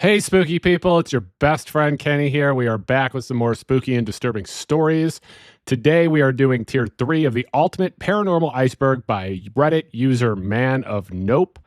Hey, spooky people, it's your best friend Qenny here. We are back with some more spooky and disturbing stories. Today we are doing tier 3 of the ultimate paranormal iceberg by Reddit user Man of Nope.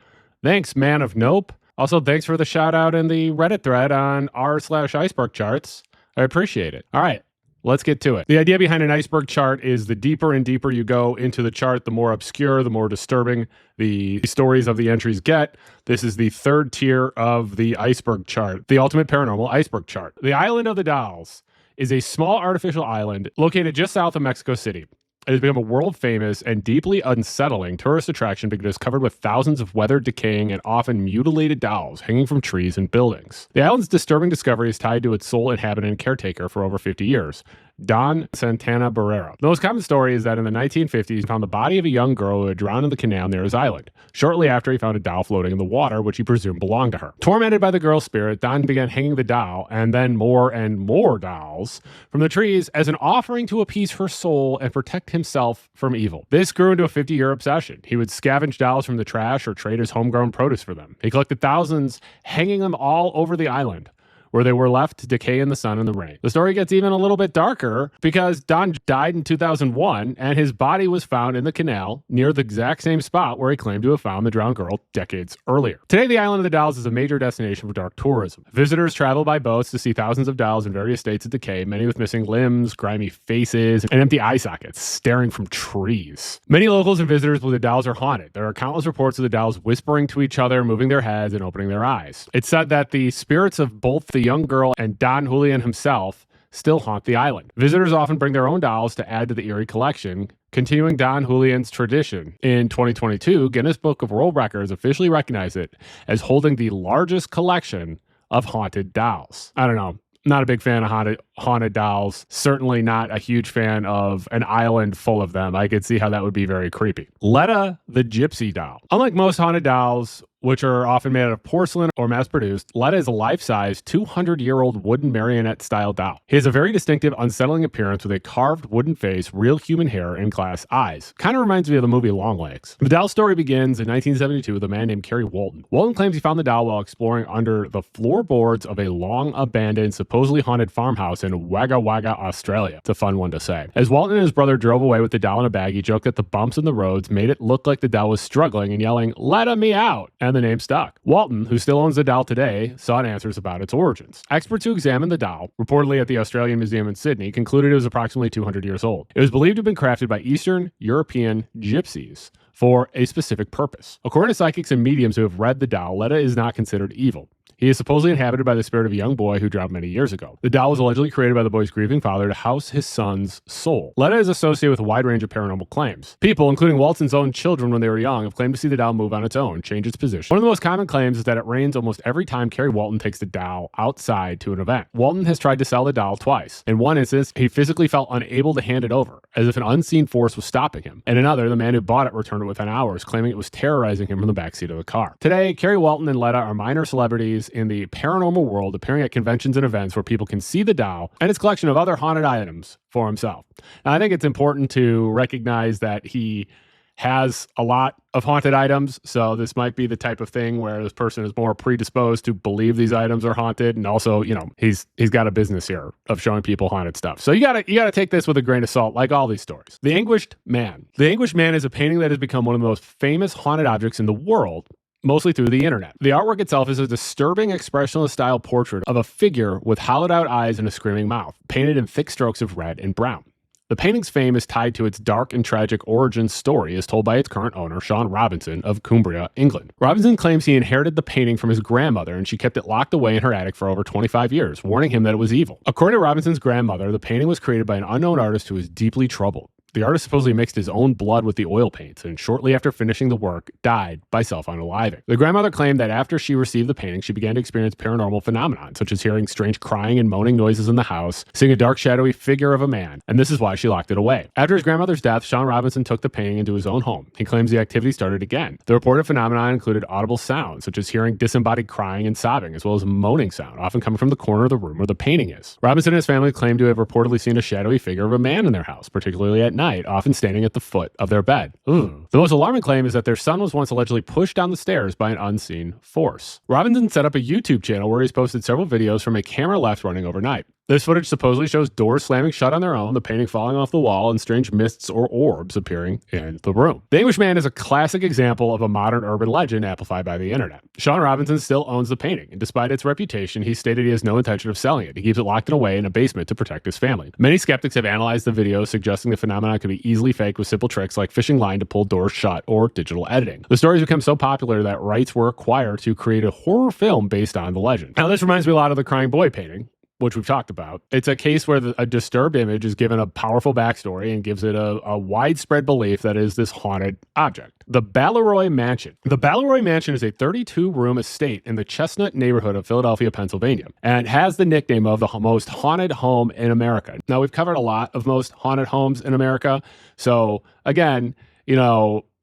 Thanks, Man of Nope. Also, thanks for the shout out in the Reddit thread on r/iceberg charts. I appreciate it. All right, let's get to it. The idea behind an iceberg chart is the deeper and deeper you go into the chart, the more obscure, the more disturbing the stories of the entries get. This is the third tier of the iceberg chart, the ultimate paranormal iceberg chart. The Island of the Dolls is a small artificial island located just south of Mexico City. It has become a world-famous and deeply unsettling tourist attraction because it is covered with thousands of weathered, decaying, and often mutilated dolls hanging from trees and buildings. The island's disturbing discovery is tied to its sole inhabitant and caretaker for over 50 years, Don Santana Barrera. The most common story is that in the 1950s, he found the body of a young girl who had drowned in the canal near his island. Shortly after, he found a doll floating in the water, which he presumed belonged to her. Tormented by the girl's spirit, Don began hanging the doll, and then more and more dolls, from the trees as an offering to appease her soul and protect himself from evil. This grew into a 50-year obsession. He would scavenge dolls from the trash or trade his homegrown produce for them. He collected thousands, hanging them all over the island, where they were left to decay in the sun and the rain. The story gets even a little bit darker because Don died in 2001 and his body was found in the canal near the exact same spot where he claimed to have found the drowned girl decades earlier. Today, the Island of the Dolls is a major destination for dark tourism. Visitors travel by boats to see thousands of dolls in various states of decay, many with missing limbs, grimy faces, and empty eye sockets staring from trees. Many locals and visitors believe the dolls are haunted. There are countless reports of the dolls whispering to each other, moving their heads, and opening their eyes. It's said that the spirits of both the young girl and Don Julian himself still haunt the island. Visitors often bring their own dolls to add to the eerie collection, continuing Don Julian's tradition. In 2022, Guinness Book of World Records officially recognized it as holding the largest collection of haunted dolls. I don't know. Not a big fan of haunted dolls. Certainly not a huge fan of an island full of them. I could see how that would be very creepy. Letta the Gypsy doll. Unlike most haunted dolls, which are often made out of porcelain or mass-produced, Letta is a life-size, 200-year-old wooden marionette-style doll. He has a very distinctive, unsettling appearance with a carved wooden face, real human hair, and glass eyes. Kind of reminds me of the movie Longlegs. The doll story begins in 1972 with a man named Kerry Walton. Walton claims he found the doll while exploring under the floorboards of a long-abandoned, supposedly haunted farmhouse in Wagga Wagga, Australia. It's a fun one to say. As Walton and his brother drove away with the doll in a bag, he joked that the bumps in the roads made it look like the doll was struggling and yelling, "Letta me out!" and the name stuck. Walton, who still owns the doll today, sought answers about its origins. Experts who examined the doll, reportedly at the Australian Museum in Sydney, concluded it was approximately 200 years old. It was believed to have been crafted by Eastern European gypsies for a specific purpose. According to psychics and mediums who have read the doll, Letta is not considered evil. He is supposedly inhabited by the spirit of a young boy who drowned many years ago. The doll was allegedly created by the boy's grieving father to house his son's soul. Letta is associated with a wide range of paranormal claims. People, including Walton's own children when they were young, have claimed to see the doll move on its own, change its position. One of the most common claims is that it rains almost every time Kerry Walton takes the doll outside to an event. Walton has tried to sell the doll twice. In one instance, he physically felt unable to hand it over, as if an unseen force was stopping him. In another, the man who bought it returned it within hours, claiming it was terrorizing him from the backseat of the car. Today, Kerry Walton and Letta are minor celebrities in the paranormal world, appearing at conventions and events where people can see the doll and its collection of other haunted items for himself. Now, I think it's important to recognize that he has a lot of haunted items, so this might be the type of thing where this person is more predisposed to believe these items are haunted, and also, you know, he's got a business here of showing people haunted stuff. So you gotta take this with a grain of salt, like all these stories. The Anguished Man. The Anguished Man is a painting that has become one of the most famous haunted objects in the world, mostly through the internet. The artwork itself is a disturbing expressionist style portrait of a figure with hollowed out eyes and a screaming mouth, painted in thick strokes of red and brown. The painting's fame is tied to its dark and tragic origin story as told by its current owner, Sean Robinson of Cumbria, England. Robinson claims he inherited the painting from his grandmother and she kept it locked away in her attic for over 25 years, warning him that it was evil. According to Robinson's grandmother, the painting was created by an unknown artist who was deeply troubled. The artist supposedly mixed his own blood with the oil paints and shortly after finishing the work, died by self-unaliving. The grandmother claimed that after she received the painting, she began to experience paranormal phenomena, such as hearing strange crying and moaning noises in the house, seeing a dark, shadowy figure of a man, and this is why she locked it away. After his grandmother's death, Sean Robinson took the painting into his own home. He claims the activity started again. The reported phenomenon included audible sounds, such as hearing disembodied crying and sobbing, as well as a moaning sound, often coming from the corner of the room where the painting is. Robinson and his family claimed to have reportedly seen a shadowy figure of a man in their house, particularly at night, often standing at the foot of their bed. Ooh. The most alarming claim is that their son was once allegedly pushed down the stairs by an unseen force. Robinson set up a YouTube channel where he's posted several videos from a camera left running overnight. This footage supposedly shows doors slamming shut on their own, the painting falling off the wall, and strange mists or orbs appearing in the room. The Anguished Man is a classic example of a modern urban legend amplified by the internet. Sean Robinson still owns the painting, and despite its reputation, he stated he has no intention of selling it. He keeps it locked away in a basement to protect his family. Many skeptics have analyzed the video, suggesting the phenomenon could be easily faked with simple tricks like fishing line to pull doors shut or digital editing. The story has become so popular that rights were acquired to create a horror film based on the legend. Now, this reminds me a lot of the Crying Boy painting, which we've talked about. It's a case where a disturbed image is given a powerful backstory and gives it a widespread belief that it is this haunted object. The Baleroy Mansion. The Baleroy Mansion is a 32-room estate in the Chestnut neighborhood of Philadelphia, Pennsylvania, and has the nickname of the most haunted home in America. Now, we've covered a lot of most haunted homes in America. So again,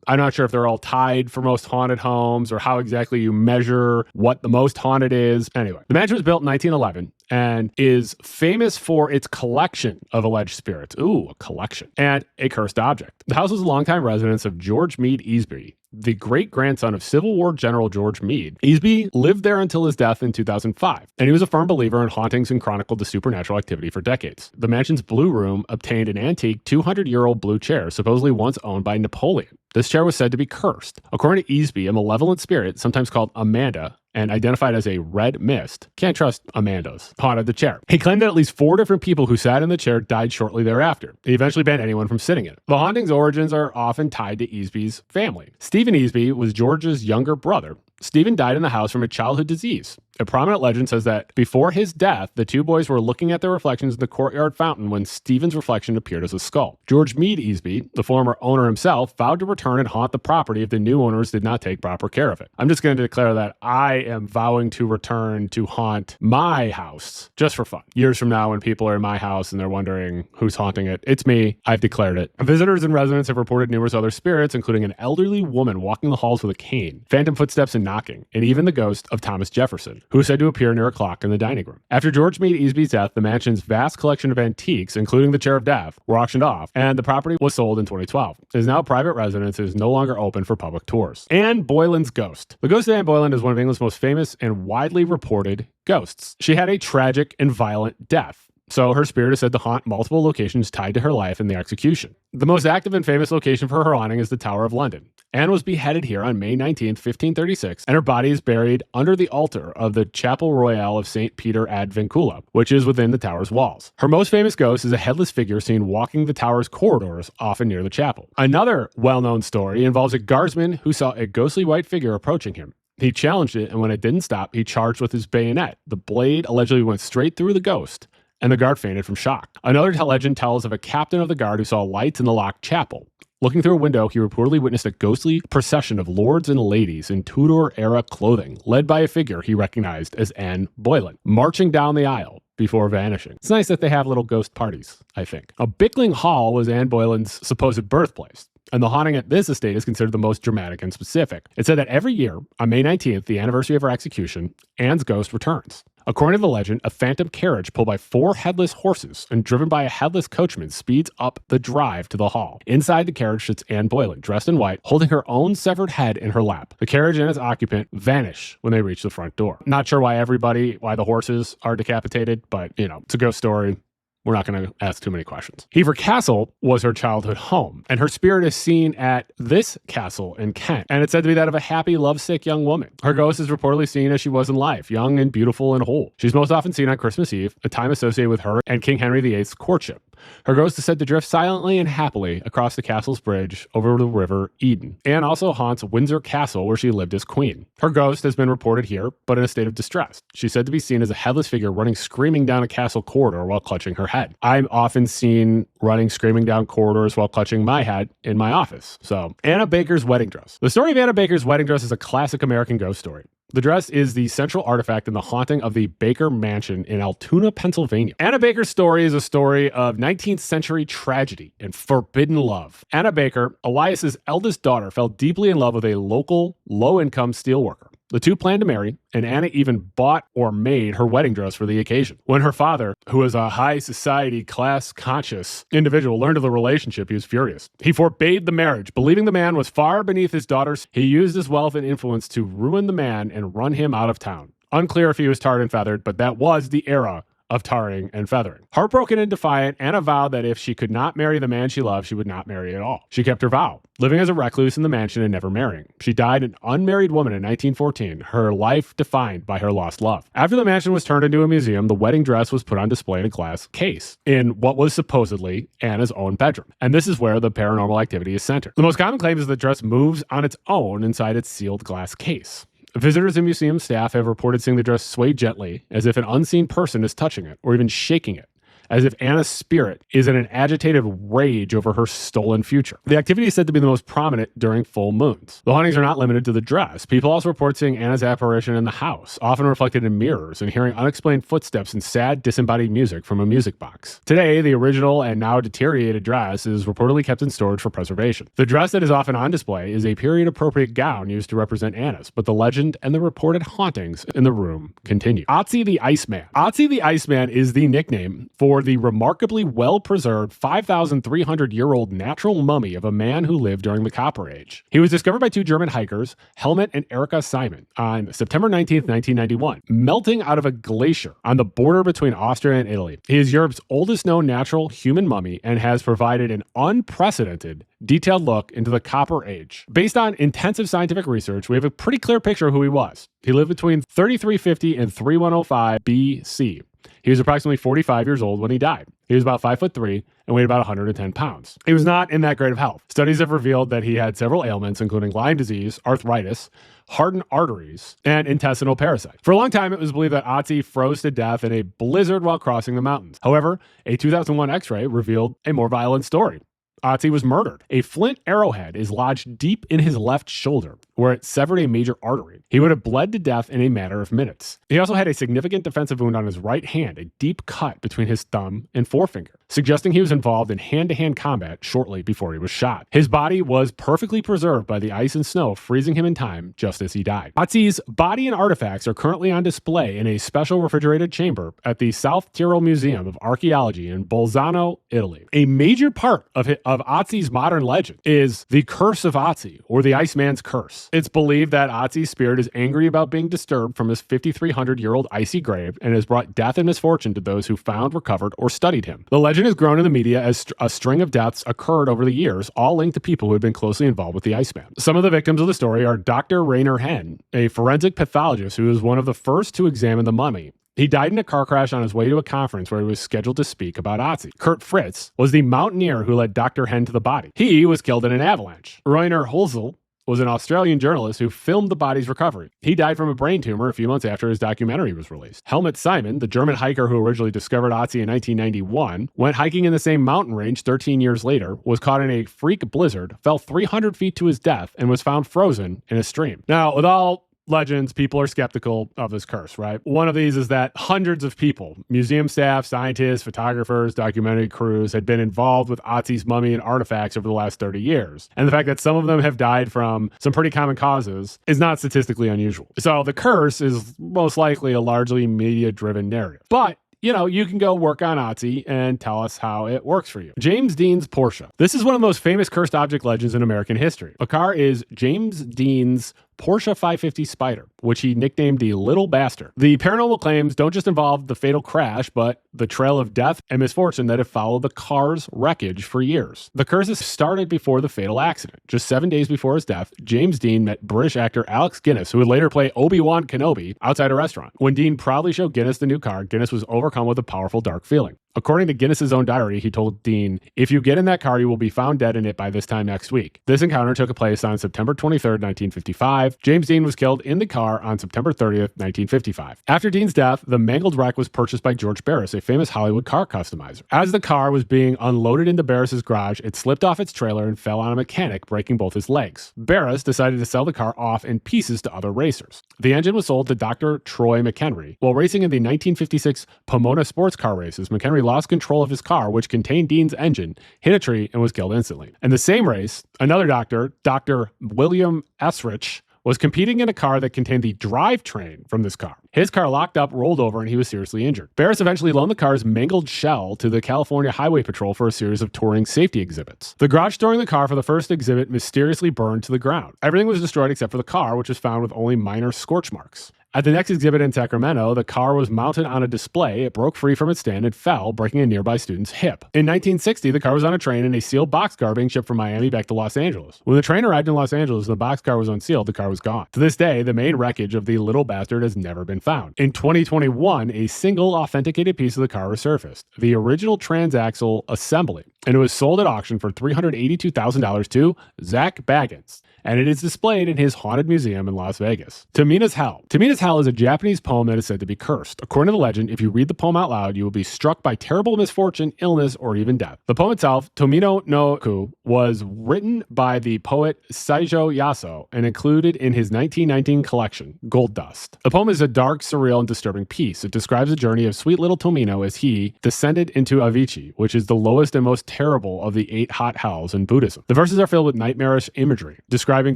I'm not sure if they're all tied for most haunted homes or how exactly you measure what the most haunted is. Anyway, the mansion was built in 1911 and is famous for its collection of alleged spirits. Ooh, a collection. And a cursed object. The house was a longtime residence of George Meade Easby, the great-grandson of Civil War General George Meade. Easby lived there until his death in 2005, and he was a firm believer in hauntings and chronicled the supernatural activity for decades. The mansion's blue room obtained an antique 200-year-old blue chair, supposedly once owned by Napoleon. This chair was said to be cursed. According to Easby, a malevolent spirit, sometimes called Amanda, and identified as a red mist, can't trust Amandas, haunted the chair. He claimed that at least 4 different people who sat in the chair died shortly thereafter. He eventually banned anyone from sitting in it. The hauntings' origins are often tied to Easby's family. Stephen Easby was George's younger brother. Stephen died in the house from a childhood disease. A prominent legend says that before his death, the two boys were looking at their reflections in the courtyard fountain when Stephen's reflection appeared as a skull. George Meade Easby, the former owner himself, vowed to return and haunt the property if the new owners did not take proper care of it. I'm just going to declare that I am vowing to return to haunt my house just for fun. Years from now, when people are in my house and they're wondering who's haunting it, it's me. I've declared it. Visitors and residents have reported numerous other spirits, including an elderly woman walking the halls with a cane, phantom footsteps and knocking, and even the ghost of Thomas Jefferson, who is said to appear near a clock in the dining room. After George Meade Easby's death, the mansion's vast collection of antiques, including the Chair of Death, were auctioned off, and the property was sold in 2012. It is now a private residence and is no longer open for public tours. Anne Boleyn's ghost. The ghost of Anne Boleyn is one of England's most famous and widely reported ghosts. She had a tragic and violent death, so her spirit is said to haunt multiple locations tied to her life and the execution. The most active and famous location for her haunting is the Tower of London. Anne was beheaded here on May 19th, 1536, and her body is buried under the altar of the Chapel Royale of St. Peter ad Vincula, which is within the tower's walls. Her most famous ghost is a headless figure seen walking the tower's corridors, often near the chapel. Another well-known story involves a guardsman who saw a ghostly white figure approaching him. He challenged it, and when it didn't stop, he charged with his bayonet. The blade allegedly went straight through the ghost, and the guard fainted from shock. Another legend tells of a captain of the guard who saw lights in the locked chapel. Looking through a window, he reportedly witnessed a ghostly procession of lords and ladies in Tudor-era clothing, led by a figure he recognized as Anne Boleyn, marching down the aisle before vanishing. It's nice that they have little ghost parties, I think. Bickling Hall was Anne Boleyn's supposed birthplace, and the haunting at this estate is considered the most dramatic and specific. It's said that every year, on May 19th, the anniversary of her execution, Anne's ghost returns. According to the legend, a phantom carriage pulled by 4 headless horses and driven by a headless coachman speeds up the drive to the hall. Inside the carriage sits Anne Boleyn, dressed in white, holding her own severed head in her lap. The carriage and its occupant vanish when they reach the front door. Not sure why the horses are decapitated, but, it's a ghost story. We're not going to ask too many questions. Hever Castle was her childhood home, and her spirit is seen at this castle in Kent, and it's said to be that of a happy, lovesick young woman. Her ghost is reportedly seen as she was in life, young and beautiful and whole. She's most often seen on Christmas Eve, a time associated with her and King Henry VIII's courtship. Her ghost is said to drift silently and happily across the castle's bridge over the river Eden. Anne also haunts Windsor Castle, where she lived as queen. Her ghost has been reported here, but in a state of distress. She's said to be seen as a headless figure running screaming down a castle corridor while clutching her head. I'm often seen running screaming down corridors while clutching my head in my office. So, Anna Baker's wedding dress. The story of Anna Baker's wedding dress is a classic American ghost story. The dress is the central artifact in the haunting of the Baker Mansion in Altoona, Pennsylvania. Anna Baker's story is a story of 19th century tragedy and forbidden love. Anna Baker, Elias's eldest daughter, fell deeply in love with a local, low-income steelworker. The two planned to marry, and Anna even bought or made her wedding dress for the occasion. When her father, who was a high society, class-conscious individual, learned of the relationship, he was furious. He forbade the marriage. Believing the man was far beneath his daughters, he used his wealth and influence to ruin the man and run him out of town. Unclear if he was tarred and feathered, but that was the era of tarring and feathering. Heartbroken and defiant, Anna vowed that if she could not marry the man she loved, she would not marry at all. She kept her vow, living as a recluse in the mansion and never marrying. She died an unmarried woman in 1914, her life defined by her lost love. After the mansion was turned into a museum, the wedding dress was put on display in a glass case in what was supposedly Anna's own bedroom. And this is where the paranormal activity is centered. The most common claim is the dress moves on its own inside its sealed glass case. Visitors and museum staff have reported seeing the dress sway gently, as if an unseen person is touching it, or even shaking it, as if Anna's spirit is in an agitated rage over her stolen future. The activity is said to be the most prominent during full moons. The hauntings are not limited to the dress. People also report seeing Anna's apparition in the house, often reflected in mirrors, and hearing unexplained footsteps and sad, disembodied music from a music box. Today, the original and now deteriorated dress is reportedly kept in storage for preservation. The dress that is often on display is a period-appropriate gown used to represent Anna's, but the legend and the reported hauntings in the room continue. Ötzi the Iceman. Ötzi the Iceman is the nickname for the remarkably well-preserved 5,300-year-old natural mummy of a man who lived during the Copper Age. He was discovered by two German hikers, Helmut and Erika Simon, on September 19, 1991, melting out of a glacier on the border between Austria and Italy. He is Europe's oldest known natural human mummy and has provided an unprecedented, detailed look into the Copper Age. Based on intensive scientific research, we have a pretty clear picture of who he was. He lived between 3350 and 3105 BC. He was approximately 45 years old when he died. He was about 5'3" and weighed about 110 pounds. He was not in that great of health. Studies have revealed that he had several ailments, including Lyme disease, arthritis, hardened arteries, and intestinal parasites. For a long time, it was believed that Ötzi froze to death in a blizzard while crossing the mountains. However, a 2001 X-ray revealed a more violent story. Ötzi was murdered. A flint arrowhead is lodged deep in his left shoulder, where it severed a major artery. He would have bled to death in a matter of minutes. He also had a significant defensive wound on his right hand, a deep cut between his thumb and forefinger, suggesting he was involved in hand-to-hand combat shortly before he was shot. His body was perfectly preserved by the ice and snow, freezing him in time just as he died. Ötzi's body and artifacts are currently on display in a special refrigerated chamber at the South Tyrol Museum of Archaeology in Bolzano, Italy. A major part of Ötzi's modern legend is the Curse of Ötzi, or the Iceman's Curse. It's believed that Ötzi's spirit is angry about being disturbed from his 5,300-year-old icy grave and has brought death and misfortune to those who found, recovered, or studied him. The legend has grown in the media as a string of deaths occurred over the years, all linked to people who had been closely involved with the Iceman. Some of the victims of the story are Dr. Rainer Henn, a forensic pathologist who was one of the first to examine the mummy. He died in a car crash on his way to a conference where he was scheduled to speak about Ötzi. Kurt Fritz was the mountaineer who led Dr. Henn to the body. He was killed in an avalanche. Rainer Holzel was an Australian journalist who filmed the body's recovery. He died from a brain tumor a few months after his documentary was released. Helmut Simon, the German hiker who originally discovered Ötzi in 1991, went hiking in the same mountain range 13 years later, was caught in a freak blizzard, fell 300 feet to his death, and was found frozen in a stream. Now, with all legends, people are skeptical of this curse, right? One of these is that hundreds of people, museum staff, scientists, photographers, documentary crews, had been involved with Ötzi's mummy and artifacts over the last 30 years. And the fact that some of them have died from some pretty common causes is not statistically unusual. So the curse is most likely a largely media-driven narrative. But you can go work on Ötzi and tell us how it works for you. James Dean's Porsche. This is one of the most famous cursed object legends in American history. The car is James Dean's Porsche 550 Spider, which he nicknamed the Little Bastard. The paranormal claims don't just involve the fatal crash, but the trail of death and misfortune that have followed the car's wreckage for years. The curses started before the fatal accident. Just 7 days before his death, James Dean met British actor Alex Guinness, who would later play Obi-Wan Kenobi, outside a restaurant. When Dean proudly showed Guinness the new car, Guinness was overcome with a powerful dark feeling. According to Guinness's own diary, he told Dean, "If you get in that car, you will be found dead in it by this time next week." This encounter took place on September 23rd, 1955. James Dean was killed in the car on September 30th, 1955. After Dean's death, the mangled wreck was purchased by George Barris, a famous Hollywood car customizer. As the car was being unloaded into Barris's garage, it slipped off its trailer and fell on a mechanic, breaking both his legs. Barris decided to sell the car off in pieces to other racers. The engine was sold to Dr. Troy McHenry. While racing in the 1956 Pomona sports car races, McHenry lost control of his car, which contained Dean's engine, hit a tree, and was killed instantly. In the same race, another doctor, Dr. William Esrich, was competing in a car that contained the drivetrain from this car. His car locked up, rolled over, and he was seriously injured. Barris eventually loaned the car's mangled shell to the California Highway Patrol for a series of touring safety exhibits. The garage storing the car for the first exhibit mysteriously burned to the ground. Everything was destroyed except for the car, which was found with only minor scorch marks. At the next exhibit in Sacramento, the car was mounted on a display. It broke free from its stand and fell, breaking a nearby student's hip. In 1960, the car was on a train in a sealed boxcar being shipped from Miami back to Los Angeles. When the train arrived in Los Angeles and the boxcar was unsealed, the car was gone. To this day, the main wreckage of the little bastard has never been found. In 2021, a single authenticated piece of the car resurfaced, the original transaxle assembly, and it was sold at auction for $382,000 to Zach Baggins, and it is displayed in his haunted museum in Las Vegas. Tomina's Hell. Tomina's Hell is a Japanese poem that is said to be cursed. According to the legend, if you read the poem out loud, you will be struck by terrible misfortune, illness, or even death. The poem itself, Tomino no Ku, was written by the poet Saijo Yaso and included in his 1919 collection, Gold Dust. The poem is a dark, surreal, and disturbing piece. It describes the journey of sweet little Tomino as he descended into Avicii, which is the lowest and most terrible of the 8 hot hells in Buddhism. The verses are filled with nightmarish imagery, describing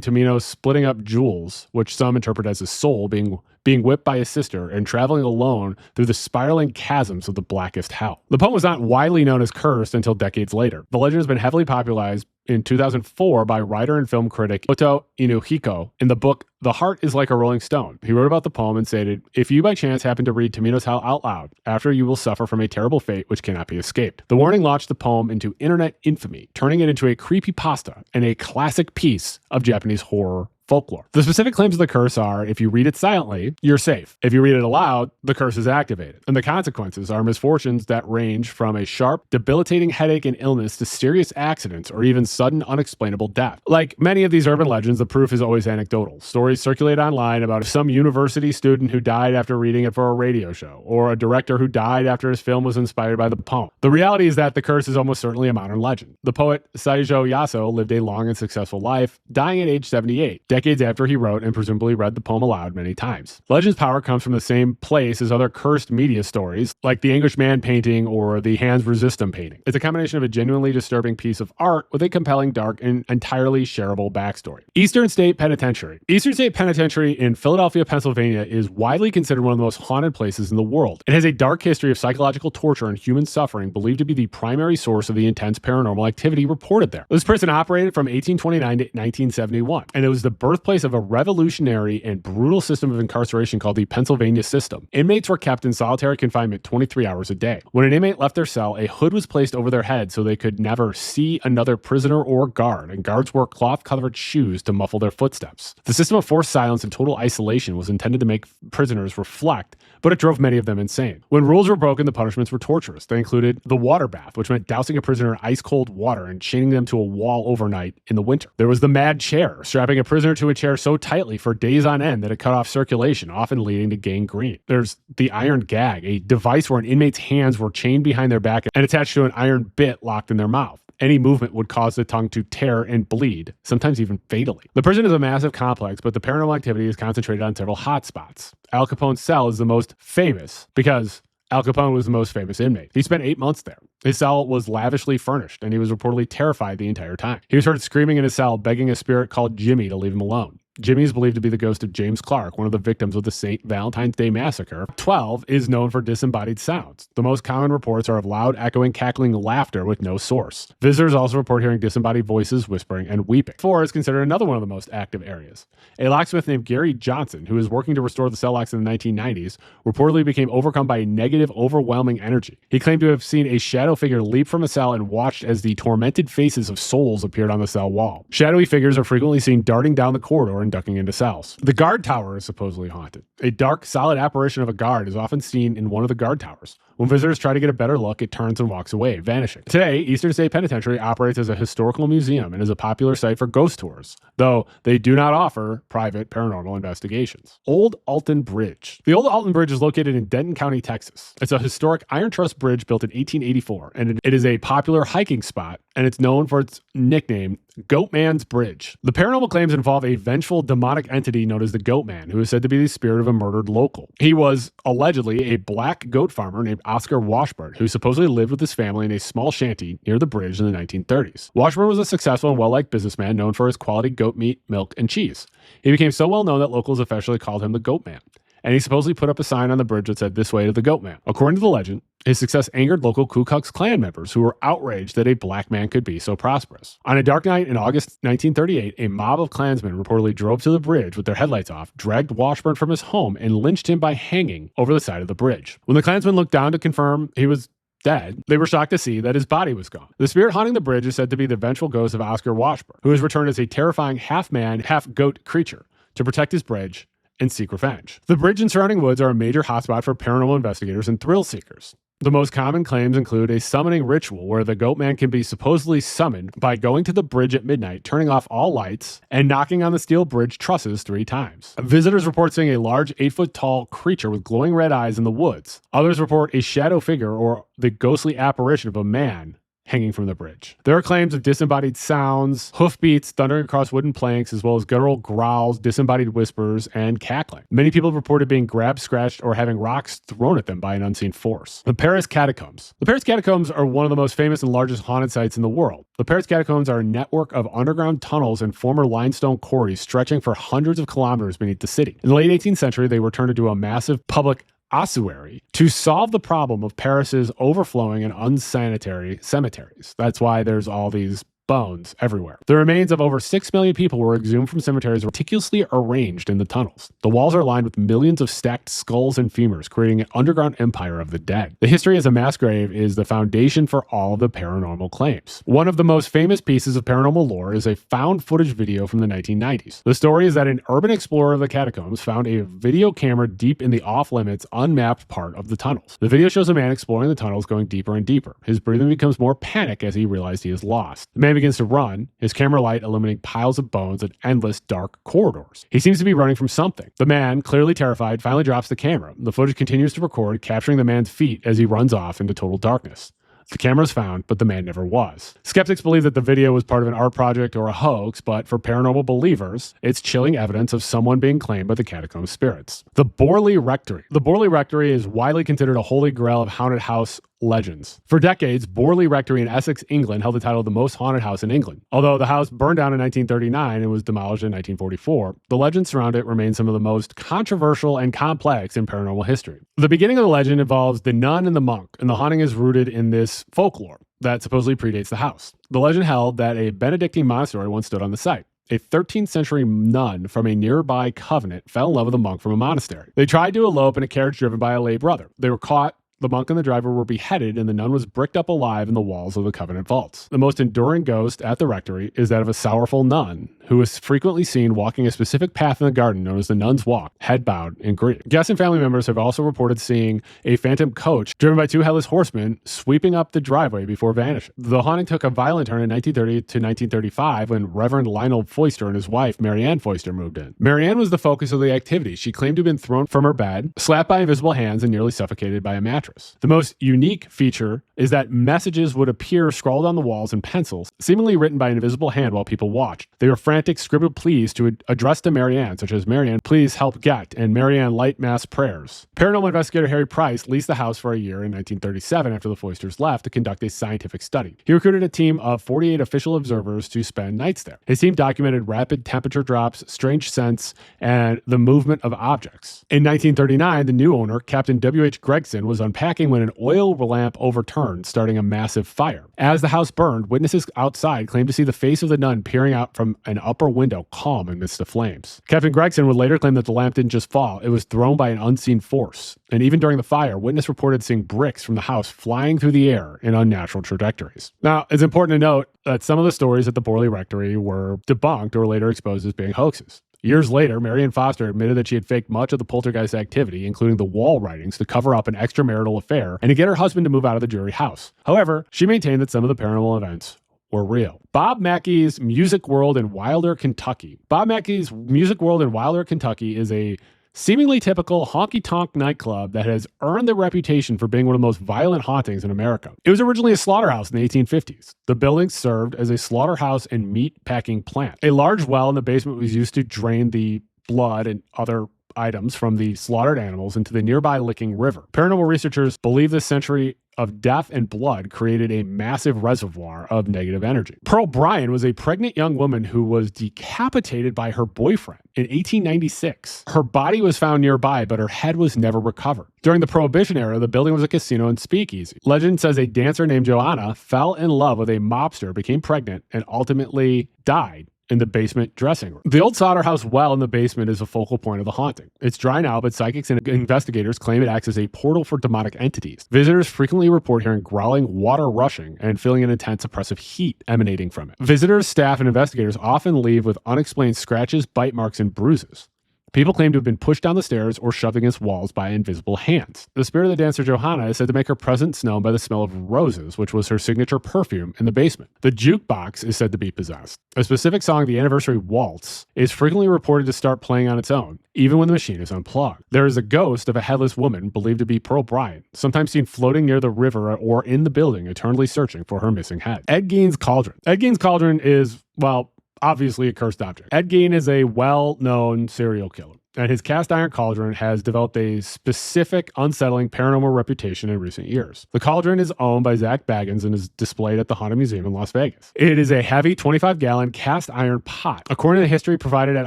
Tomino splitting up jewels, which some interpret as his soul being whipped by his sister and traveling alone through the spiraling chasms of the blackest hell. The poem was not widely known as cursed until decades later. The legend has been heavily popularized in 2004 by writer and film critic Oto Inuhiko in the book The Heart is Like a Rolling Stone. He wrote about the poem and stated, "If you by chance happen to read Tomino's Hell out loud, after you will suffer from a terrible fate which cannot be escaped." The warning launched the poem into internet infamy, turning it into a creepypasta and a classic piece of Japanese horror folklore. The specific claims of the curse are, if you read it silently, you're safe. If you read it aloud, the curse is activated. And the consequences are misfortunes that range from a sharp, debilitating headache and illness to serious accidents or even sudden, unexplainable death. Like many of these urban legends, the proof is always anecdotal. Stories circulate online about some university student who died after reading it for a radio show, or a director who died after his film was inspired by the poem. The reality is that the curse is almost certainly a modern legend. The poet Saijo Yaso lived a long and successful life, dying at age 78. Decades after he wrote and presumably read the poem aloud many times. Legend's power comes from the same place as other cursed media stories, like the Anguished Man painting or the Hans Resistum painting. It's a combination of a genuinely disturbing piece of art with a compelling, dark, and entirely shareable backstory. Eastern State Penitentiary. Eastern State Penitentiary in Philadelphia, Pennsylvania is widely considered one of the most haunted places in the world. It has a dark history of psychological torture and human suffering believed to be the primary source of the intense paranormal activity reported there. This prison operated from 1829 to 1971, and it was the birthplace of a revolutionary and brutal system of incarceration called the Pennsylvania system. Inmates were kept in solitary confinement 23 hours a day. When an inmate left their cell, a hood was placed over their head so they could never see another prisoner or guard, and guards wore cloth-covered shoes to muffle their footsteps. The system of forced silence and total isolation was intended to make prisoners reflect, but it drove many of them insane. When rules were broken, the punishments were torturous. They included the water bath, which meant dousing a prisoner in ice-cold water and chaining them to a wall overnight in the winter. There was the mad chair, strapping a prisoner to a chair so tightly for days on end that it cut off circulation, often leading to gangrene. There's the iron gag, a device where an inmate's hands were chained behind their back and attached to an iron bit locked in their mouth. Any movement would cause the tongue to tear and bleed, sometimes even fatally. The prison is a massive complex, but the paranormal activity is concentrated on several hotspots. Al Capone's cell is the most famous because Al Capone was the most famous inmate. He spent 8 months there. His cell was lavishly furnished, and he was reportedly terrified the entire time. He was heard screaming in his cell, begging a spirit called Jimmy to leave him alone. Jimmy is believed to be the ghost of James Clark, one of the victims of the St. Valentine's Day Massacre. 12 is known for disembodied sounds. The most common reports are of loud, echoing, cackling laughter with no source. Visitors also report hearing disembodied voices, whispering, and weeping. 4 is considered another one of the most active areas. A locksmith named Gary Johnson, who was working to restore the cell locks in the 1990s, reportedly became overcome by a negative, overwhelming energy. He claimed to have seen a shadow figure leap from a cell and watched as the tormented faces of souls appeared on the cell wall. Shadowy figures are frequently seen darting down the corridor and ducking into cells. The guard tower is supposedly haunted. A dark, solid apparition of a guard is often seen in one of the guard towers. When visitors try to get a better look, it turns and walks away, vanishing. Today, Eastern State Penitentiary operates as a historical museum and is a popular site for ghost tours, though they do not offer private paranormal investigations. Old Alton Bridge. The Old Alton Bridge is located in Denton County, Texas. It's a historic iron truss bridge built in 1884, and it is a popular hiking spot, and it's known for its nickname, Goatman's Bridge. The paranormal claims involve a vengeful vengeful demonic entity known as the Goatman, who is said to be the spirit of a murdered local. He was allegedly a black goat farmer named Oscar Washburn, who supposedly lived with his family in a small shanty near the bridge in the 1930s. Washburn was a successful and well-liked businessman known for his quality goat meat, milk, and cheese. He became so well known that locals affectionately called him the Goatman, and he supposedly put up a sign on the bridge that said, "This way to the Goatman." According to the legend, his success angered local Ku Klux Klan members who were outraged that a black man could be so prosperous. On a dark night in August 1938, a mob of Klansmen reportedly drove to the bridge with their headlights off, dragged Washburn from his home, and lynched him by hanging over the side of the bridge. When the Klansmen looked down to confirm he was dead, they were shocked to see that his body was gone. The spirit haunting the bridge is said to be the vengeful ghost of Oscar Washburn, who has returned as a terrifying half-man, half-goat creature to protect his bridge and seek revenge. The bridge and surrounding woods are a major hotspot for paranormal investigators and thrill seekers. The most common claims include a summoning ritual where the Goatman can be supposedly summoned by going to the bridge at midnight, turning off all lights, and knocking on the steel bridge trusses 3 times. Visitors report seeing a large 8-foot-tall creature with glowing red eyes in the woods. Others report a shadow figure or the ghostly apparition of a man hanging from the bridge. There are claims of disembodied sounds, hoofbeats thundering across wooden planks, as well as guttural growls, disembodied whispers, and cackling. Many people have reported being grabbed, scratched, or having rocks thrown at them by an unseen force. The Paris Catacombs. The Paris Catacombs are one of the most famous and largest haunted sites in the world. The Paris Catacombs are a network of underground tunnels and former limestone quarries stretching for hundreds of kilometers beneath the city. In the late 18th century, they were turned into a massive public ossuary to solve the problem of Paris's overflowing and unsanitary cemeteries. That's why there's all these bones everywhere. The remains of over 6 million people were exhumed from cemeteries meticulously arranged in the tunnels. The walls are lined with millions of stacked skulls and femurs, creating an underground empire of the dead. The history as a mass grave is the foundation for all of the paranormal claims. One of the most famous pieces of paranormal lore is a found footage video from the 1990s. The story is that an urban explorer of the catacombs found a video camera deep in the off-limits, unmapped part of the tunnels. The video shows a man exploring the tunnels, going deeper and deeper. His breathing becomes more panic as he realizes he is lost. The man begins to run, his camera light illuminating piles of bones and endless dark corridors. He seems to be running from something. The man, clearly terrified, finally drops the camera. The footage continues to record, capturing the man's feet as he runs off into total darkness. The camera is found, but the man never was. Skeptics believe that the video was part of an art project or a hoax, but for paranormal believers, it's chilling evidence of someone being claimed by the catacomb spirits. The Borley Rectory. The Borley Rectory is widely considered a holy grail of haunted house legends. For decades, Borley Rectory in Essex, England held the title of the most haunted house in England. Although the house burned down in 1939 and was demolished in 1944, the legends surround it remain some of the most controversial and complex in paranormal history. The beginning of the legend involves the nun and the monk, and the haunting is rooted in this folklore that supposedly predates the house. The legend held that a Benedictine monastery once stood on the site. A 13th century nun from a nearby convent fell in love with a monk from a monastery. They tried to elope in a carriage driven by a lay brother. They were caught. The monk and the driver were beheaded, and the nun was bricked up alive in the walls of the convent vaults. The most enduring ghost at the rectory is that of a sorrowful nun who is frequently seen walking a specific path in the garden known as the Nun's Walk, head bowed in grief. Guests and family members have also reported seeing a phantom coach driven by 2 headless horsemen sweeping up the driveway before vanishing. The haunting took a violent turn in 1930 to 1935 when Reverend Lionel Foister and his wife, Marianne Foister, moved in. Marianne was the focus of the activity. She claimed to have been thrown from her bed, slapped by invisible hands, and nearly suffocated by a mattress. The most unique feature is that messages would appear scrawled on the walls in pencils, seemingly written by an invisible hand while people watched. They were frantic, scribbled pleas to address to Marianne, such as, "Marianne, please help get," and "Marianne, light mass prayers." Paranormal investigator Harry Price leased the house for a year in 1937 after the Foisters left to conduct a scientific study. He recruited a team of 48 official observers to spend nights there. His team documented rapid temperature drops, strange scents, and the movement of objects. In 1939, the new owner, Captain W.H. Gregson, was unpacking when an oil lamp overturned, starting a massive fire. As the house burned, witnesses outside claimed to see the face of the nun peering out from an upper window, calm amidst the flames. Captain Gregson would later claim that the lamp didn't just fall, it was thrown by an unseen force. And even during the fire, witness reported seeing bricks from the house flying through the air in unnatural trajectories. Now, it's important to note that some of the stories at the Borley Rectory were debunked or later exposed as being hoaxes. Years later, Marianne Foster admitted that she had faked much of the poltergeist activity, including the wall writings, to cover up an extramarital affair and to get her husband to move out of the Drury house. However, she maintained that some of the paranormal events were real. Bob Mackey's Music World in Wilder, Kentucky. Bob Mackey's Music World in Wilder, Kentucky is a seemingly typical honky-tonk nightclub that has earned the reputation for being one of the most violent hauntings in America. It was originally a slaughterhouse in the 1850s. The building served as a slaughterhouse and meat packing plant. A large well in the basement was used to drain the blood and other items from the slaughtered animals into the nearby Licking River. Paranormal researchers believe this century of death and blood created a massive reservoir of negative energy. Pearl Bryan was a pregnant young woman who was decapitated by her boyfriend in 1896. Her body was found nearby, but her head was never recovered. During the Prohibition era, the building was a casino and speakeasy. Legend says a dancer named Joanna fell in love with a mobster, became pregnant, and ultimately died in the basement dressing room. The old slaughterhouse well in the basement is a focal point of the haunting. It's dry now, but psychics and investigators claim it acts as a portal for demonic entities. Visitors frequently report hearing growling, water rushing, and feeling an intense oppressive heat emanating from it. Visitors, staff, and investigators often leave with unexplained scratches, bite marks, and bruises. People claim to have been pushed down the stairs or shoved against walls by invisible hands. The spirit of the dancer Johanna is said to make her presence known by the smell of roses, which was her signature perfume in the basement. The jukebox is said to be possessed. A specific song, the Anniversary Waltz, is frequently reported to start playing on its own, even when the machine is unplugged. There is a ghost of a headless woman believed to be Pearl Bryan, sometimes seen floating near the river or in the building, eternally searching for her missing head. Ed Gein's Cauldron. Ed Gein's Cauldron is, well, obviously a cursed object. Ed Gein is a well-known serial killer, and his cast iron cauldron has developed a specific unsettling paranormal reputation in recent years. The cauldron is owned by Zach Bagans and is displayed at the Haunted Museum in Las Vegas. It is a heavy 25-gallon cast iron pot. According to the history provided at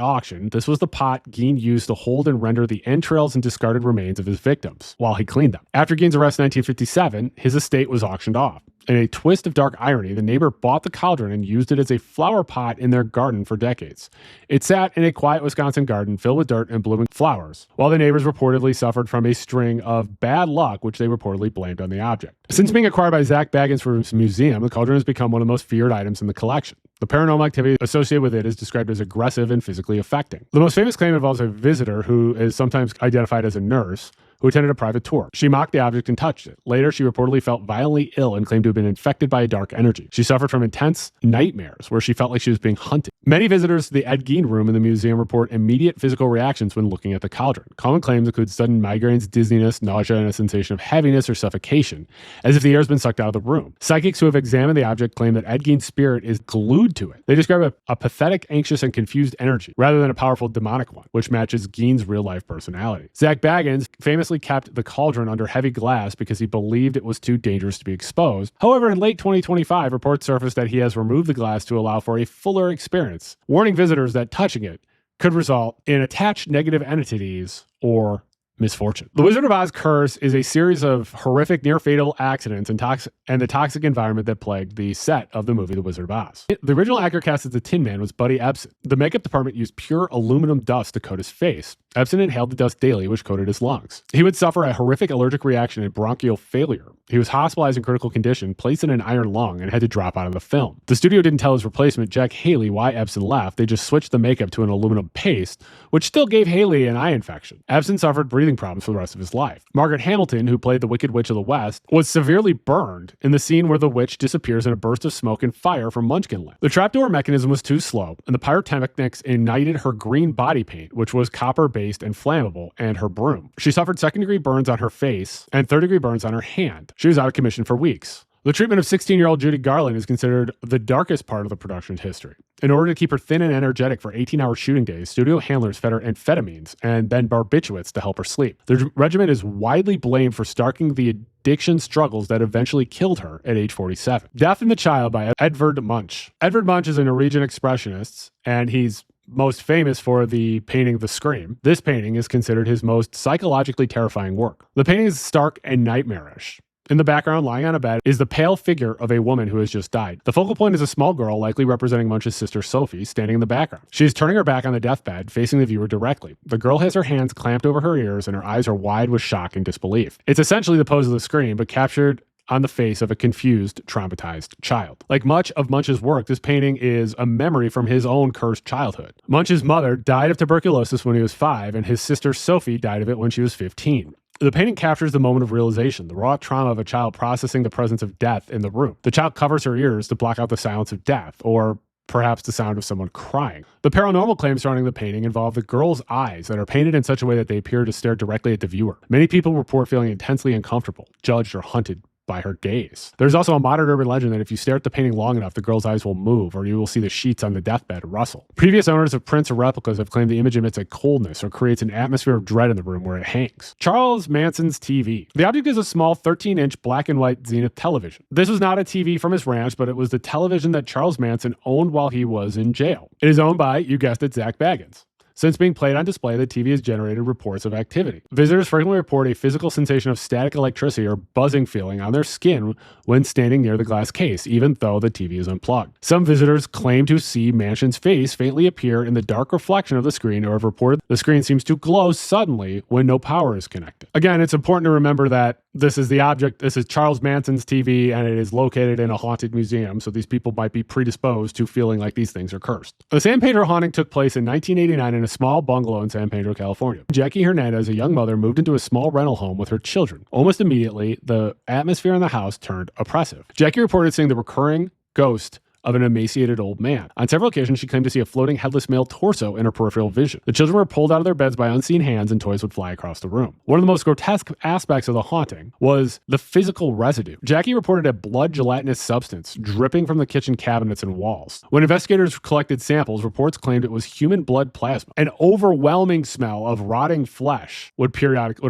auction, this was the pot Gein used to hold and render the entrails and discarded remains of his victims while he cleaned them. After Gein's arrest in 1957, his estate was auctioned off. In a twist of dark irony, the neighbor bought the cauldron and used it as a flower pot in their garden for decades. It sat in a quiet Wisconsin garden filled with dirt and blooming flowers, while the neighbors reportedly suffered from a string of bad luck, which they reportedly blamed on the object. Since being acquired by Zach Bagans for his museum, the cauldron has become one of the most feared items in the collection. The paranormal activity associated with it is described as aggressive and physically affecting. The most famous claim involves a visitor who is sometimes identified as a nurse who attended a private tour. She mocked the object and touched it. Later, she reportedly felt violently ill and claimed to have been infected by a dark energy. She suffered from intense nightmares where she felt like she was being hunted. Many visitors to the Ed Gein room in the museum report immediate physical reactions when looking at the cauldron. Common claims include sudden migraines, dizziness, nausea, and a sensation of heaviness or suffocation, as if the air has been sucked out of the room. Psychics who have examined the object claim that Ed Gein's spirit is glued to it. They describe a pathetic, anxious, and confused energy, rather than a powerful demonic one, which matches Gein's real-life personality. Zach Bagans famously kept the cauldron under heavy glass because he believed it was too dangerous to be exposed. However, in late 2025, reports surfaced that he has removed the glass to allow for a fuller experience, warning visitors that touching it could result in attached negative entities or misfortune. The Wizard of Oz curse is a series of horrific near-fatal accidents and the toxic environment that plagued the set of the movie The Wizard of Oz. The original actor cast as the Tin Man was Buddy Ebsen. The makeup department used pure aluminum dust to coat his face. Ebsen inhaled the dust daily, which coated his lungs. He would suffer a horrific allergic reaction and bronchial failure. He was hospitalized in critical condition, placed in an iron lung, and had to drop out of the film. The studio didn't tell his replacement, Jack Haley, why Ebsen left. They just switched the makeup to an aluminum paste, which still gave Haley an eye infection. Ebsen suffered breathing problems for the rest of his life. Margaret Hamilton, who played the Wicked Witch of the West, was severely burned in the scene where the witch disappears in a burst of smoke and fire from Munchkinland. The trapdoor mechanism was too slow, and the pyrotechnics ignited her green body paint, which was copper-based and flammable, and her broom. She suffered second-degree burns on her face and third-degree burns on her hand. She was out of commission for weeks. The treatment of 16-year-old Judy Garland is considered the darkest part of the production's history. In order to keep her thin and energetic for 18-hour shooting days, studio handlers fed her amphetamines and then barbiturates to help her sleep. The regimen is widely blamed for starting the addiction struggles that eventually killed her at age 47. Death in the Child by Edvard Munch. Edvard Munch is a Norwegian expressionist, and he's most famous for the painting The Scream. This painting is considered his most psychologically terrifying work. The painting is stark and nightmarish. In the background, lying on a bed, is the pale figure of a woman who has just died. The focal point is a small girl, likely representing Munch's sister Sophie, standing in the background. She is turning her back on the deathbed, facing the viewer directly. The girl has her hands clamped over her ears, and her eyes are wide with shock and disbelief. It's essentially the pose of The Scream, but captured on the face of a confused, traumatized child. Like much of Munch's work, this painting is a memory from his own cursed childhood. Munch's mother died of tuberculosis when he was 5, and his sister Sophie died of it when she was 15. The painting captures the moment of realization, the raw trauma of a child processing the presence of death in the room. The child covers her ears to block out the silence of death, or perhaps the sound of someone crying. The paranormal claims surrounding the painting involve the girl's eyes that are painted in such a way that they appear to stare directly at the viewer. Many people report feeling intensely uncomfortable, judged, or hunted by her gaze. There's also a modern urban legend that if you stare at the painting long enough, the girl's eyes will move, or you will see the sheets on the deathbed rustle. Previous owners of prints or replicas have claimed the image emits a coldness or creates an atmosphere of dread in the room where it hangs. Charles Manson's TV. The object is a small 13-inch black and white Zenith television. This was not a TV from his ranch, but it was the television that Charles Manson owned while he was in jail. It is owned by, you guessed it, Zak Bagans. Since being played on display, the TV has generated reports of activity. Visitors frequently report a physical sensation of static electricity or buzzing feeling on their skin when standing near the glass case, even though the TV is unplugged. Some visitors claim to see Manson's face faintly appear in the dark reflection of the screen, or have reported the screen seems to glow suddenly when no power is connected. Again, it's important to remember that this is the object, this is Charles Manson's TV, and it is located in a haunted museum, so these people might be predisposed to feeling like these things are cursed. The San Pedro Haunting took place in 1989 in a small bungalow in San Pedro, California. Jackie Hernandez, a young mother, moved into a small rental home with her children. Almost immediately, the atmosphere in the house turned oppressive. Jackie reported seeing the recurring ghost of an emaciated old man. On several occasions, she claimed to see a floating headless male torso in her peripheral vision. The children were pulled out of their beds by unseen hands, and toys would fly across the room. One of the most grotesque aspects of the haunting was the physical residue. Jackie reported a blood gelatinous substance dripping from the kitchen cabinets and walls. When investigators collected samples, reports claimed it was human blood plasma. An overwhelming smell of rotting flesh would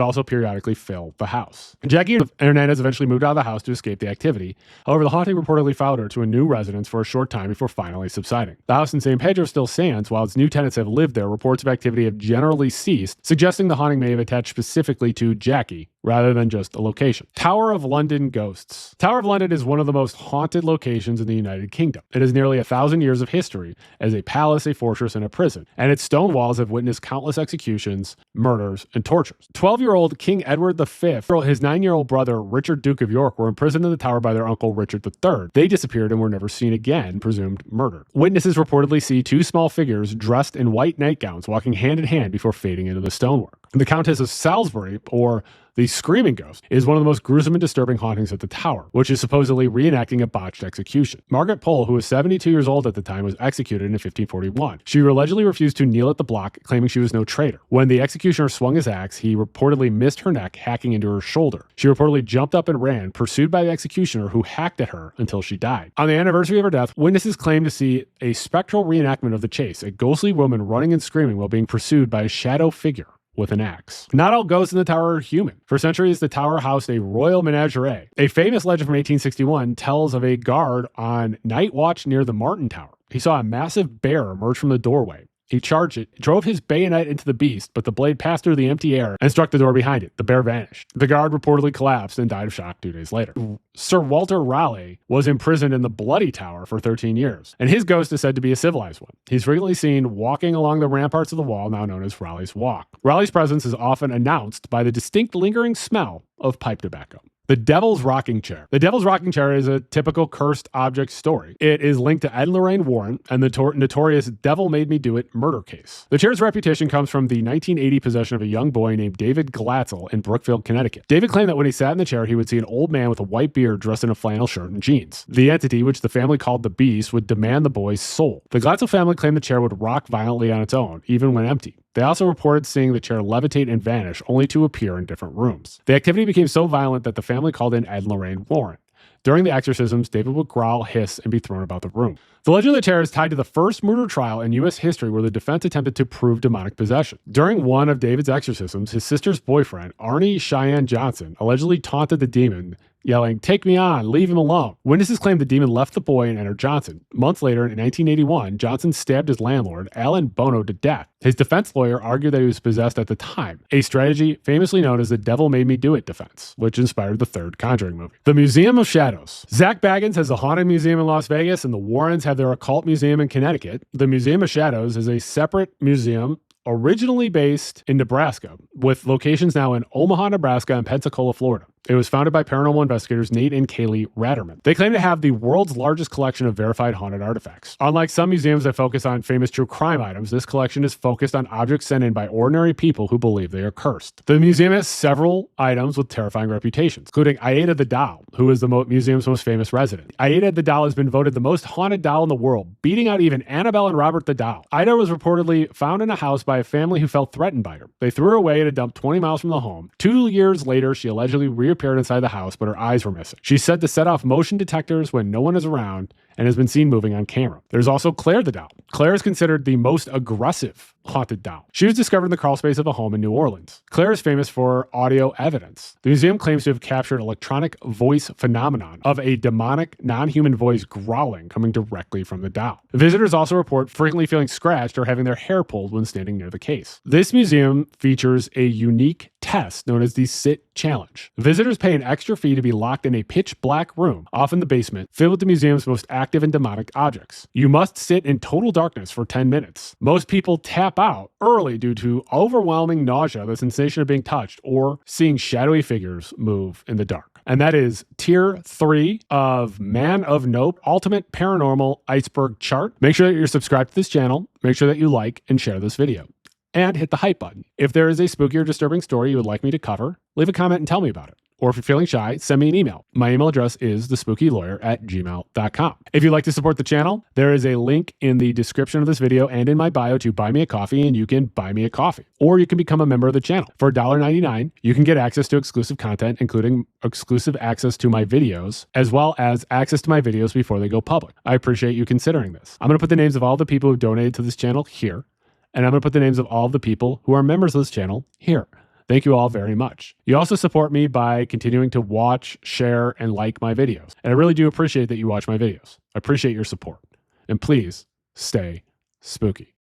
also periodically fill the house. Jackie Hernandez eventually moved out of the house to escape the activity. However, the haunting reportedly followed her to a new residence for a short time before finally subsiding. The house in San Pedro still stands. While its new tenants have lived there, reports of activity have generally ceased, suggesting the haunting may have attached specifically to Jackie rather than just a location. Tower of London Ghosts. Tower of London is one of the most haunted locations in the United Kingdom. It has nearly 1,000 years of history as a palace, a fortress, and a prison, and its stone walls have witnessed countless executions, murders, and tortures. 12-year-old King Edward V, his 9-year-old brother Richard, Duke of York, were imprisoned in the tower by their uncle Richard III. They disappeared and were never seen again, presumed murdered. Witnesses reportedly see two small figures dressed in white nightgowns walking hand in hand before fading into the stonework. The Countess of Salisbury, or the Screaming Ghost, is one of the most gruesome and disturbing hauntings at the tower, which is supposedly reenacting a botched execution. Margaret Pole, who was 72 years old at the time, was executed in 1541. She allegedly refused to kneel at the block, claiming she was no traitor. When the executioner swung his axe, he reportedly missed her neck, hacking into her shoulder. She reportedly jumped up and ran, pursued by the executioner, who hacked at her until she died. On the anniversary of her death, witnesses claimed to see a spectral reenactment of the chase, a ghostly woman running and screaming while being pursued by a shadow figure with an axe. Not all ghosts in the tower are human. For centuries, the tower housed a royal menagerie. A famous legend from 1861 tells of a guard on night watch near the Martin Tower. He saw a massive bear emerge from the doorway. He charged it, drove his bayonet into the beast, but the blade passed through the empty air and struck the door behind it. The bear vanished. The guard reportedly collapsed and died of shock 2 days later. Sir Walter Raleigh was imprisoned in the Bloody Tower for 13 years, and his ghost is said to be a civilized one. He's frequently seen walking along the ramparts of the wall, now known as Raleigh's Walk. Raleigh's presence is often announced by the distinct lingering smell of pipe tobacco. The Devil's Rocking Chair. The Devil's Rocking Chair is a typical cursed object story. It is linked to Ed and Lorraine Warren and the notorious Devil Made Me Do It murder case. The chair's reputation comes from the 1980 possession of a young boy named David Glatzel in Brookfield, Connecticut. David claimed that when he sat in the chair, he would see an old man with a white beard dressed in a flannel shirt and jeans. The entity, which the family called the Beast, would demand the boy's soul. The Glatzel family claimed the chair would rock violently on its own, even when empty. They also reported seeing the chair levitate and vanish, only to appear in different rooms. The activity became so violent that the family called in Ed and Lorraine Warren. During the exorcisms, David would growl, hiss, and be thrown about the room. The legend of the chair is tied to the first murder trial in U.S. history where the defense attempted to prove demonic possession. During one of David's exorcisms, his sister's boyfriend, Arnie Cheyenne Johnson, allegedly taunted the demon, yelling, "Take me on, leave him alone." Witnesses claimed the demon left the boy and entered Johnson. Months later, in 1981, Johnson stabbed his landlord, Alan Bono, to death. His defense lawyer argued that he was possessed at the time, a strategy famously known as the Devil Made Me Do It defense, which inspired the third Conjuring movie. The Museum of Shadows. Zak Bagans has a haunted museum in Las Vegas, and the Warrens have their occult museum in Connecticut. The Museum of Shadows is a separate museum originally based in Nebraska, with locations now in Omaha, Nebraska, and Pensacola, Florida. It was founded by paranormal investigators Nate and Kaylee Ratterman. They claim to have the world's largest collection of verified haunted artifacts. Unlike some museums that focus on famous true crime items, this collection is focused on objects sent in by ordinary people who believe they are cursed. The museum has several items with terrifying reputations, including Aida the doll, who is the museum's most famous resident. Aida the doll has been voted the most haunted doll in the world, beating out even Annabelle and Robert the doll. Aida was reportedly found in a house by a family who felt threatened by her. They threw her away at a dump 20 miles from the home. 2 years later, she allegedly reappeared inside the house, but her eyes were missing. She's said to set off motion detectors when no one is around and has been seen moving on camera. There's also Claire the doll. Claire is considered the most aggressive haunted doll. She was discovered in the crawl space of a home in New Orleans. Claire is famous for audio evidence. The museum claims to have captured electronic voice phenomenon of a demonic, non-human voice growling coming directly from the doll. Visitors also report frequently feeling scratched or having their hair pulled when standing near the case. This museum features a unique test known as the Sit Challenge. Visitors pay an extra fee to be locked in a pitch black room, often the basement, filled with the museum's most active and demonic objects. You must sit in total darkness for 10 minutes. Most people tap out early due to overwhelming nausea, the sensation of being touched, or seeing shadowy figures move in the dark. And that is Tier 3 of Man of Nope Ultimate Paranormal Iceberg Chart. Make sure that you're subscribed to this channel. Make sure that you like and share this video. And hit the hype button. If there is a spooky or disturbing story you would like me to cover, leave a comment and tell me about it. Or if you're feeling shy, send me an email. My email address is thespookylawyer@gmail.com. If you'd like to support the channel, there is a link in the description of this video and in my bio to buy me a coffee, and you can buy me a coffee. Or you can become a member of the channel. For $1.99, you can get access to exclusive content, including exclusive access to my videos, as well as access to my videos before they go public. I appreciate you considering this. I'm going to put the names of all the people who donated to this channel here, and I'm going to put the names of all of the people who are members of this channel here. Thank you all very much. You also support me by continuing to watch, share, and like my videos. And I really do appreciate that you watch my videos. I appreciate your support. And please stay spooky.